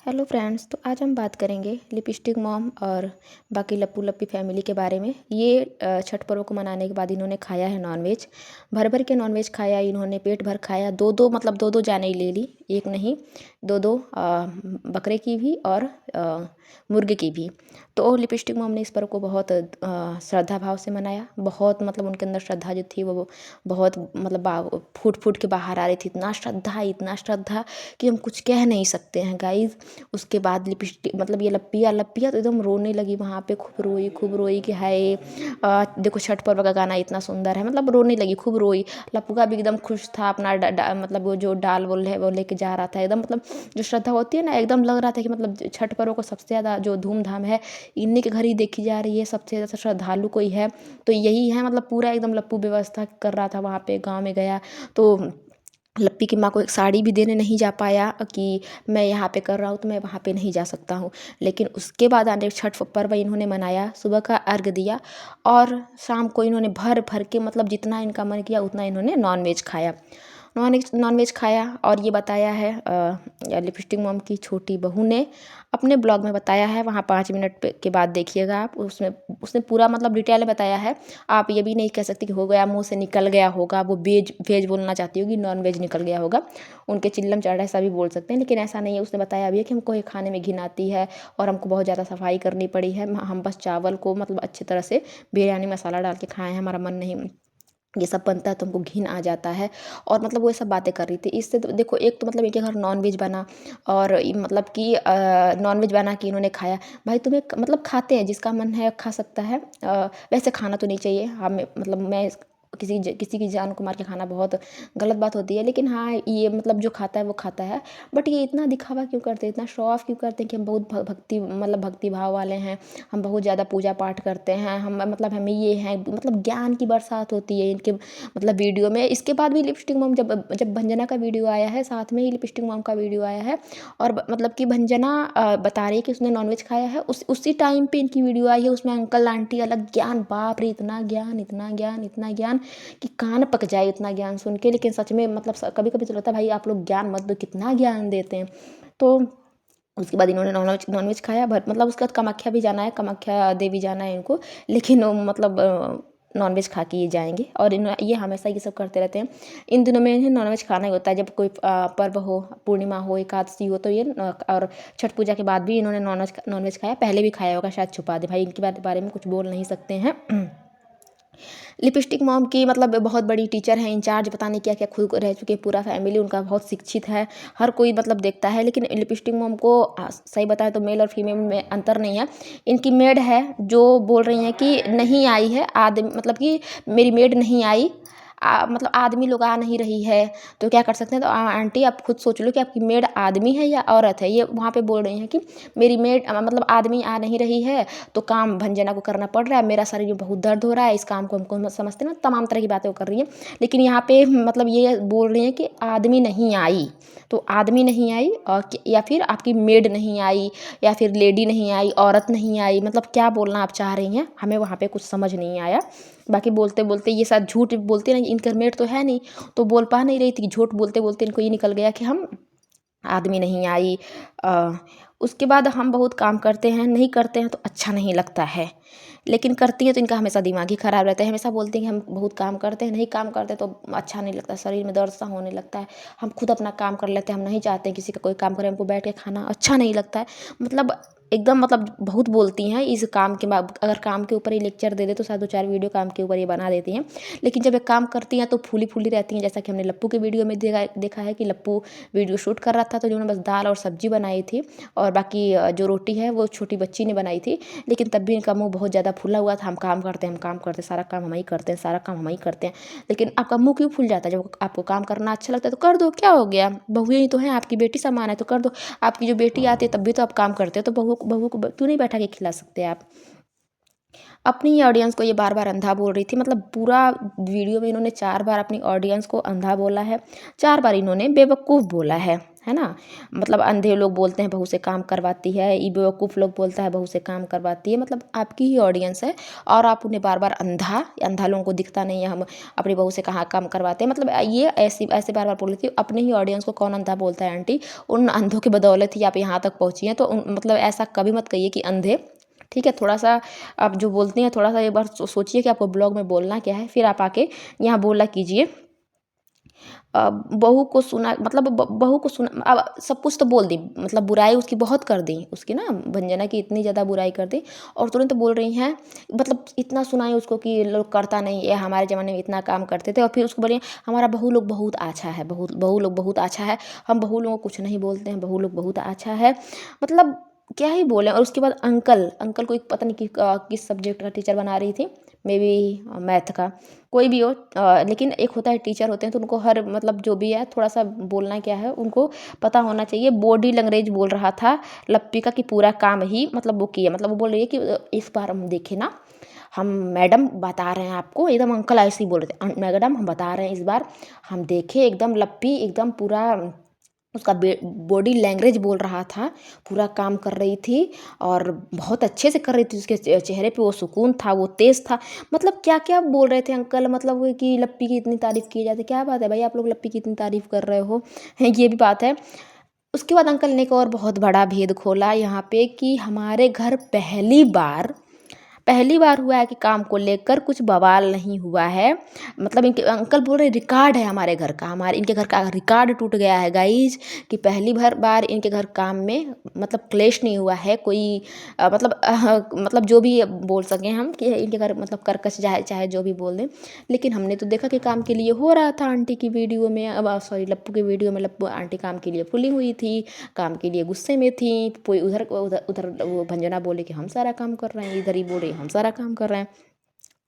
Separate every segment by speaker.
Speaker 1: Hello friends, तो आज हम बात करेंगे लिपस्टिक मॉम और बाकी लप्पू लप्पी फैमिली के बारे में। ये छठ पर्व को मनाने के बाद इन्होंने खाया है नॉनवेज, भर भर के नॉनवेज खाया इन्होंने, पेट भर खाया। दो दो मतलब दो दो जाने ले ली, एक नहीं, दो दो बकरे की भी और मुर्गे की भी। तो लिपस्टिक मॉम ने इस पर्व को बहुत श्रद्धा भाव से मनाया। बहुत मतलब उनके अंदर श्रद्धा जो थी वो बहुत मतलब फूट फूट के बाहर आ रही थी। इतना श्रद्धा कि हम कुछ कह नहीं सकते हैं गाइज। उसके बाद लिपस्टिक मतलब ये लप्पिया तो एकदम रोने लगी वहाँ पे, खूब रोई कि हाय देखो छठ पर्व का गाना इतना सुंदर है, मतलब रोने लगी, खूब रोई। लप्पुआ भी एकदम खुश था, अपना मतलब वो जो डाल बोल है वो लेके जा रहा था एकदम, मतलब जो श्रद्धा होती है ना, एकदम लग रहा था कि मतलब छठ पर्व को सबसे ज़्यादा जो धूमधाम है इन्हीं के घर ही देखी जा रही है, सबसे ज़्यादा श्रद्धालु कोई है तो यही है। मतलब पूरा एकदम लप्पू व्यवस्था कर रहा था वहाँ पे, गाँव में गया तो लप्पी की माँ को एक साड़ी भी देने नहीं जा पाया कि मैं यहाँ पे कर रहा हूँ तो मैं वहाँ पे नहीं जा सकता हूँ। लेकिन उसके बाद आने छठ पर्व इन्होंने मनाया, सुबह का अर्घ दिया और शाम को इन्होंने भर भर के मतलब जितना इनका मन किया उतना इन्होंने नॉनवेज खाया। नॉनवेज खाया और ये बताया है लिपस्टिक मॉम की छोटी बहू ने अपने ब्लॉग में बताया है, वहाँ 5 मिनट के बाद देखिएगा आप, उसमें उसने पूरा मतलब डिटेल में बताया है। आप ये भी नहीं कह सकते कि हो गया मुंह से निकल गया होगा, वो वेज बोलना चाहती होगी, नॉन वेज निकल गया होगा, उनके चिल्लम चढ़ा ऐसा भी बोल सकते हैं, लेकिन ऐसा नहीं है। उसने बताया भी है कि हमको ये खाने में घिन आती है और हमको बहुत ज़्यादा सफाई करनी पड़ी है, हम बस चावल को मतलब अच्छी तरह से बिरयानी मसाला डाल के खाए हैं, हमारा मन नहीं ये सब बनता है तो हमको घिन आ जाता है। और मतलब वो ये सब बातें कर रही थी। इससे तो देखो, एक तो मतलब इनके घर नॉनवेज बना और मतलब कि नॉनवेज बना कि इन्होंने खाया। भाई तुम्हें मतलब खाते हैं, जिसका मन है खा सकता है। वैसे खाना तो नहीं चाहिए हमें, मतलब मैं किसी की जान को मार के खाना बहुत गलत बात होती है, लेकिन हाँ ये मतलब जो खाता है वो खाता है। बट ये इतना दिखावा क्यों करते हैं, इतना शो ऑफ क्यों करते हैं कि हम बहुत भक्ति मतलब भक्ति भाव वाले हैं, हम बहुत ज़्यादा पूजा पाठ करते हैं, हम मतलब हमें ये हैं, मतलब ज्ञान की बरसात होती है इनके मतलब वीडियो में। इसके बाद भी लिपस्टिक मॉम जब भंजना का वीडियो आया है, साथ में ही लिपस्टिक मॉम का वीडियो आया है और मतलब कि भंजना बता रही है कि उसने नॉनवेज खाया है, उसी टाइम पे इनकी वीडियो आई है, उसमें अंकल आंटी अलग ज्ञान, बाप रे इतना ज्ञान इतना ज्ञान इतना ज्ञान कि कान पक जाए इतना ज्ञान सुन के। लेकिन सच में मतलब कभी कभी तो लगता है भाई आप लोग ज्ञान मत दो, कितना ज्ञान देते हैं। तो उसके बाद इन्होंने नॉनवेज खाया, मतलब उसके बाद कामाख्या भी जाना है, कामाख्या देवी जाना है इनको, लेकिन वो मतलब नॉनवेज खा के ये जाएंगे और ये हमेशा ये सब करते रहते हैं। इन दिनों में इन्हें नॉनवेज खाना ही होता है, जब कोई पर्व हो, पूर्णिमा हो, एकादशी हो, तो ये और छठ पूजा के बाद भी इन्होंने नॉनवेज खाया। पहले भी खाया होगा, शायद छुपा दे भाई, इनके बारे में कुछ बोल नहीं सकते हैं। लिपस्टिक मॉम की मतलब बहुत बड़ी टीचर है, इंचार्ज, पता नहीं क्या क्या खुद रह चुके, पूरा फैमिली उनका बहुत शिक्षित है, हर कोई मतलब देखता है। लेकिन लिपस्टिक मॉम को सही बताएं तो मेल और फीमेल में अंतर नहीं है। इनकी मेड है जो बोल रही हैं कि नहीं आई है आदमी, मतलब कि मेरी मेड नहीं आई, मतलब आदमी लोग आ नहीं रही है, तो क्या कर सकते हैं। तो आंटी आप खुद सोच लो कि आपकी मेड आदमी है या औरत है। ये वहाँ पे बोल रही हैं कि मेरी मेड मतलब आदमी आ नहीं रही है तो काम भंजना को करना पड़ रहा है, मेरा शरीर में बहुत दर्द हो रहा है, इस काम को हमको समझते ना, तमाम तरह की बातें वो कर रही है। लेकिन यहाँ पे मतलब ये बोल रही हैं कि आदमी नहीं आई, तो आदमी नहीं आई और या फिर आपकी मेड नहीं आई या फिर लेडी नहीं आई, औरत नहीं आई, मतलब क्या बोलना आप चाह रही हैं, हमें वहाँ पे कुछ समझ नहीं आया। बाकी बोलते बोलते ये शायद झूठ बोलते ना, इनकर मेड तो है नहीं तो बोल पा नहीं रही थी, झूठ बोलते बोलते इनको ये निकल गया कि हम आदमी नहीं आई। उसके बाद हम बहुत काम करते हैं, नहीं करते हैं तो अच्छा नहीं लगता है, लेकिन करती है तो इनका हमेशा दिमाग ही ख़राब रहता है। हमेशा बोलते हैं कि हम बहुत काम करते हैं, नहीं काम करते तो अच्छा नहीं लगता, शरीर में दर्द सा होने लगता है। हम खुद अपना काम कर लेते हैं, हम नहीं चाहते हैं किसी का कोई काम करे, हमको बैठ के खाना अच्छा नहीं लगता है। मतलब एकदम मतलब बहुत बोलती हैं इस काम के बाद। अगर काम के ऊपर ही लेक्चर दे दे तो शायद 2-4 वीडियो काम के ऊपर ये बना देती हैं, लेकिन जब ये काम करती हैं तो फूली फूली रहती हैं। जैसा कि हमने लप्पू के वीडियो में देखा है कि लप्पू वीडियो शूट कर रहा था तो उन्होंने बस दाल और सब्जी बनाई थी और बाकी जो रोटी है वो छोटी बच्ची ने बनाई थी, लेकिन तब भी इनका मुंह बहुत ज़्यादा फूला हुआ था। हम काम करते हैं, सारा काम हम ही करते हैं, सारा काम हम ही करते हैं। लेकिन आपका मुंह क्यों फूल जाता है? जब आपको काम करना अच्छा लगता है तो कर दो, क्या हो गया, बहू ही तो है, आपकी बेटी समान है तो कर दो। आपकी जो बेटी आती है तब भी तो आप काम करते हो, तो बहू को क्यों नहीं बैठा के खिला सकते आप? अपनी ही ऑडियंस को ये बार बार अंधा बोल रही थी, मतलब पूरा वीडियो में इन्होंने 4 बार अपनी ऑडियंस को अंधा बोला है, 4 बार इन्होंने बेवकूफ़ बोला है है ना। मतलब अंधे लोग बोलते हैं बहू से काम करवाती है, ये बेवकूफ़ लोग बोलता है बहू से काम करवाती है, मतलब आपकी ही ऑडियंस है और आप उन्हें बार बार अंधा लोगों को दिखता नहीं है हम अपनी बहू से कहाँ काम करवाते हैं, मतलब ये ऐसे बार बार बोल रही थी। अपने ही ऑडियंस को कौन अंधा बोलता है आंटी, उन अंधों की बदौलत ही आप यहाँ तक पहुँची हैं। तो मतलब ऐसा कभी मत कहिए कि अंधे, ठीक है। थोड़ा सा आप जो बोलती हैं थोड़ा सा एक बार सोचिए कि आपको ब्लॉग में बोलना क्या है, फिर आप आके यहाँ बोला कीजिए। बहू को सुना, मतलब बहू को सुना, अब सब कुछ तो बोल दी, मतलब बुराई उसकी बहुत कर दी, उसकी ना भंजना की इतनी ज़्यादा बुराई कर दी और तुरंत बोल रही हैं, मतलब इतना सुनाई उसको कि लोग करता नहीं है, हमारे ज़माने में इतना काम करते थे। और फिर उसको बोलिए हमारा बहू लोग बहुत अच्छा है, बहू लोग बहुत अच्छा है, हम बहू लोगों को कुछ नहीं बोलते हैं, बहू लोग बहुत अच्छा है, मतलब क्या ही बोले। और उसके बाद अंकल को एक पता नहीं किस सब्जेक्ट का टीचर बना रही थी, मे बी मैथ का, कोई भी हो, लेकिन एक होता है टीचर होते हैं तो उनको हर मतलब जो भी है थोड़ा सा बोलना क्या है उनको पता होना चाहिए। बॉडी लैंग्वेज बोल रहा था लप्पी का कि पूरा काम ही मतलब वो किया, मतलब वो बोल रही है कि इस बार हम देखे ना, हम मैडम बता रहे हैं आपको, एकदम अंकल ऐसे ही बोल रहे थे, मैडम हम बता रहे हैं इस बार हम देखे एकदम लप्पी एकदम पूरा उसका बॉडी लैंग्वेज बोल रहा था, पूरा काम कर रही थी और बहुत अच्छे से कर रही थी, उसके चेहरे पे वो सुकून था, वो तेज़ था, मतलब क्या क्या बोल रहे थे अंकल, मतलब वो कि लप्पी की इतनी तारीफ़ की जाती, क्या बात है भाई आप लोग लप्पी की इतनी तारीफ़ कर रहे हो, है ये भी बात है। उसके बाद अंकल ने एक और बहुत बड़ा भेद खोला यहाँ पे कि हमारे घर पहली बार हुआ है कि काम को लेकर कुछ बवाल नहीं हुआ है, मतलब इनके अंकल बोल रहे रिकॉर्ड है हमारे घर का, हमारे इनके घर का रिकॉर्ड टूट गया है गाइज, कि पहली बार इनके घर काम में मतलब क्लेश नहीं हुआ है कोई, मतलब जो भी बोल सकें हम कि इनके घर मतलब कर्कश चाहे जो भी बोल दें, लेकिन हमने तो देखा कि काम के लिए हो रहा था आंटी की वीडियो में, अब सॉरी लप्पू की वीडियो में लप्पू आंटी काम के लिए फुली हुई थी, काम के लिए गुस्से में थी, कोई उधर उधर उधर वो भंजना बोले कि हम सारा काम कर रहे हैं, इधर ही बोल रही हम सारा काम कर रहे हैं।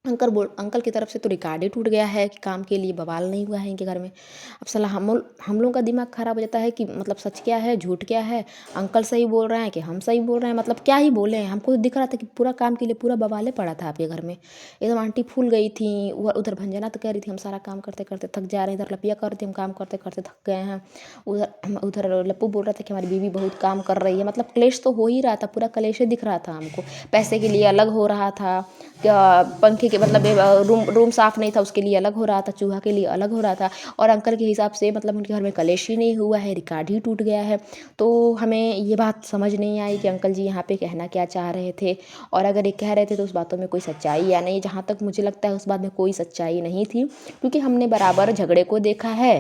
Speaker 1: अंकल की तरफ से तो रिकॉर्ड ही टूट गया है कि काम के लिए बवाल नहीं हुआ है इनके घर में। अब साला हम लोगों का दिमाग ख़राब हो जाता है कि मतलब सच क्या है झूठ क्या है, अंकल सही बोल रहे हैं कि हम सही बोल रहे हैं, मतलब क्या ही बोले हैं। हमको दिख रहा था कि पूरा काम के लिए पूरा बवाले पड़ा था आपके घर में, एकदम आंटी फूल गई थी, उधर भंजना तो कह रही थी हम सारा काम करते करते थक जा रहे हैं, इधर लपिया कर रही थी हम काम करते करते थक गए हैं, उधर लप्पू बोल रहा था कि हमारी बीवी बहुत काम कर रही है, मतलब क्लेश तो हो ही रहा था, पूरा क्लेश ही दिख रहा था हमको। पैसे के लिए अलग हो रहा था, पंखे के मतलब रूम साफ़ नहीं था उसके लिए अलग हो रहा था, चूहा के लिए अलग हो रहा था, और अंकल के हिसाब से मतलब उनके घर में कलेश ही नहीं हुआ है, रिकॉर्ड ही टूट गया है। तो हमें ये बात समझ नहीं आई कि अंकल जी यहाँ पे कहना क्या चाह रहे थे, और अगर ये कह रहे थे तो उस बातों में कोई सच्चाई या नहीं, जहाँ तक मुझे लगता है उस बात में कोई सच्चाई नहीं थी, क्योंकि हमने बराबर झगड़े को देखा है,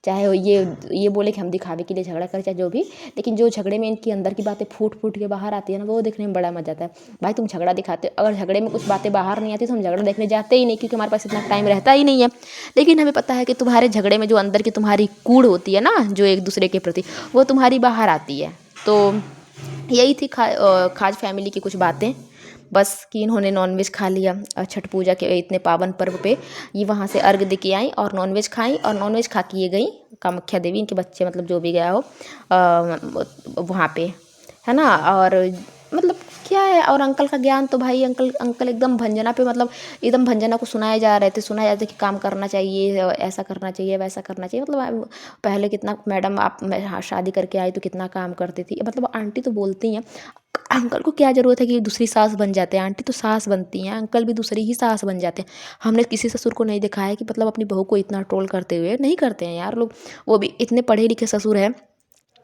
Speaker 1: चाहे ये बोले कि हम दिखावे के लिए झगड़ा करें चाहे जो भी, लेकिन जो झगड़े में इनकी अंदर की बातें फूट के बाहर आती है ना, वो देखने में बड़ा मजा आता है। भाई तुम झगड़ा दिखाते, अगर झगड़े में कुछ बातें बाहर नहीं आती तो हम झगड़ा देखने जाते ही नहीं, क्योंकि हमारे पास इतना टाइम रहता ही नहीं है। लेकिन हमें पता है कि तुम्हारे झगड़े में जो अंदर की तुम्हारी कूड़ होती है ना, जो एक दूसरे के प्रति, वो तुम्हारी बाहर आती है। तो यही थी खाज फैमिली की कुछ बातें, बस कि इन्होंने नॉनवेज खा लिया छठ पूजा के इतने पावन पर्व पे, ये वहाँ से अर्घ दे के आई और नॉनवेज खाई, और नॉनवेज खा के ये गई कामाख्या देवी, इनके बच्चे मतलब जो भी गया हो वहाँ पे, है ना। और मतलब क्या है, और अंकल का ज्ञान तो भाई अंकल एकदम भंजना पे, मतलब एकदम भंजना को सुनाए जा रहे थे कि काम करना चाहिए, ऐसा करना चाहिए वैसा करना चाहिए, मतलब पहले कितना मैडम आप शादी करके आई तो कितना काम करती थी, मतलब आंटी तो बोलती हैं, अंकल को क्या ज़रूरत है कि दूसरी सास बन जाते हैं, आंटी तो सास बनती हैं, अंकल भी दूसरी ही सास बन जाते हैं। हमने किसी ससुर को नहीं देखा है कि मतलब अपनी बहू को इतना ट्रोल करते हुए, नहीं करते हैं यार लोग, वो भी इतने पढ़े लिखे ससुर हैं,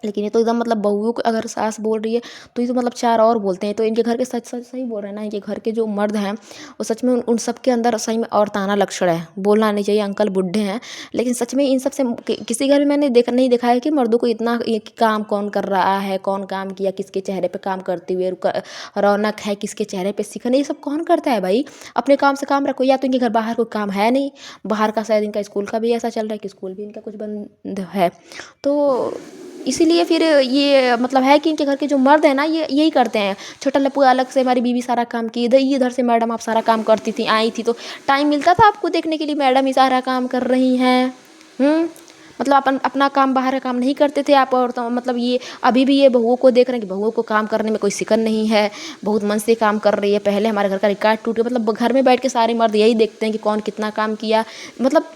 Speaker 1: लेकिन ये तो एकदम मतलब बहुओं को अगर सास बोल रही है तो ये तो मतलब चार और बोलते हैं। तो इनके घर के सच सही बोल रहे हैं ना, इनके घर के जो मर्द हैं वो सच में उन सब के अंदर सही में औरताना लक्षण है, बोलना नहीं चाहिए अंकल बुढ़े हैं, लेकिन सच में इन सब से किसी घर में मैंने नहीं देखा है कि मर्दों को इतना काम कौन कर रहा है, कौन काम किया, किसके चेहरे पर काम करते हुए रौनक है, किसके चेहरे पर सिखन, ये सब कौन करता है भाई। अपने काम से काम रखो, या तो इनके घर बाहर कोई काम है नहीं, बाहर का शायद इनका स्कूल का भी ऐसा चल रहा है कि स्कूल भी इनका कुछ बंद है, तो इसीलिए फिर ये मतलब है कि इनके घर के जो मर्द हैं ना ये यही करते हैं। छोटा लप्पू अलग से हमारी बीवी सारा काम की, इधर से मैडम आप सारा काम करती थी, आई थी तो टाइम मिलता था आपको देखने के लिए मैडम ही सारा काम कर रही हैं। मतलब अपना काम बाहर का काम नहीं करते थे आप, और तो मतलब ये अभी भी ये बहुओं को देख रहे हैं कि बहुओं को काम करने में कोई सिकन नहीं है, बहुत मन से काम कर रही है। पहले हमारे घर का रिकॉर्ड टूट गया, मतलब घर में बैठ के सारे मर्द यही देखते हैं कि कौन कितना काम किया। मतलब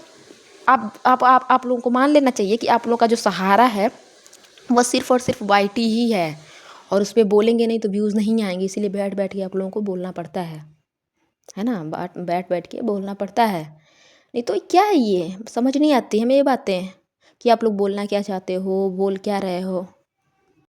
Speaker 1: आप लोगों को मान लेना चाहिए कि आप लोगों का जो सहारा है वो सिर्फ़ और सिर्फ़ वाईटी ही है और उस पे बोलेंगे नहीं तो व्यूज़ नहीं आएँगे, इसीलिए बैठ-बैठ के आप लोगों को बोलना पड़ता है ना? बैठ-बैठ के बोलना पड़ता है। नहीं तो क्या है ये? समझ नहीं आती हमें ये बातें कि आप लोग बोलना क्या चाहते हो, बोल क्या रहे हो?